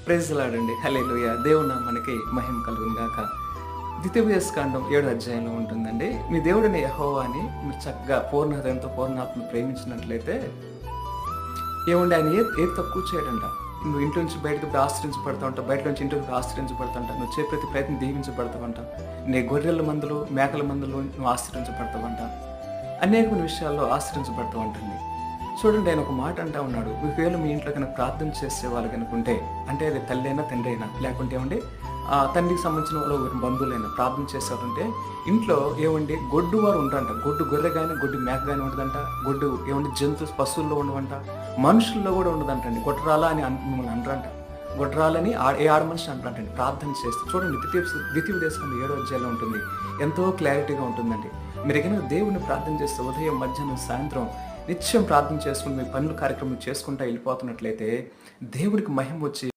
Praise the lord అండి. హల్లెలూయా. దేవుని నామానికి మహిమ కలుగును గాక. ద్వితీయోపదేశకాండం 7వ అధ్యాయంలో ఉంటుందండి. మీ దేవుడైన యెహోవాని మీరు చక్కగా పూర్ణ హృదయంతో, పూర్ణ ఆత్మతో ప్రేమించినట్లయితే ఏవండి ఆయన ఏది తక్కువ చేయడంట. నువ్వు ఇంట్లో నుంచి బయటకు ఆశ్రయించబడతా ఉంటావు. బయట నుంచి ఇంటికి ఆశ్రయించబడతా ఉంటావు. నువ్వు చేసే ప్రతి ప్రయత్నం దీవించబడతావంట. నీ గొర్రెల మందలు, మేకల మందలు నువ్వు ఆశ్రయించబడతావంట. అనేకమైన విషయాల్లో ఆశ్రయించబడతా ఉంటుంది. చూడండి ఆయన ఒక మాట అంటా ఉన్నాడు. ఒకవేళ మీ ఇంట్లో కనుక ప్రార్థన చేసే వాళ్ళు కనుక ఉంటే, అంటే అది తల్లి అయినా తండ్రి అయినా, లేకుంటే ఏమండి తండ్రికి సంబంధించిన వాళ్ళు బంధువులైనా ప్రార్థన చేసేవారంటే ఇంట్లో ఏమండి గొడ్డు వారు ఉంటారంట. గొడ్డు గొర్రె కానీ, గొడ్డు మేక కానీ ఉండదంట. గొడ్డు ఏమండి పశువుల్లో ఉండవంట. మనుషుల్లో కూడా ఉండదంటండి. గొడ్రాలా అని మిమ్మల్ని అనరంట. గొడ్రాలని ఏ ఆడ మనిషి అంటారంటండి ప్రార్థన చేస్తే. చూడండి ద్వితీయోపదేశకాండం 7వ అధ్యాయంలో ఉంటుంది. ఎంతో క్లారిటీగా ఉంటుందండి. మీరు కనుక దేవుని ప్రార్థన చేస్తే ఉదయం, మధ్యాహ్నం, సాయంత్రం నిత్యం ప్రార్థన చేసుకుని మీ పనులు కార్యక్రమం చేసుకుంటూ వెళ్ళిపోతున్నట్లయితే దేవుడికి మహిమ వచ్చి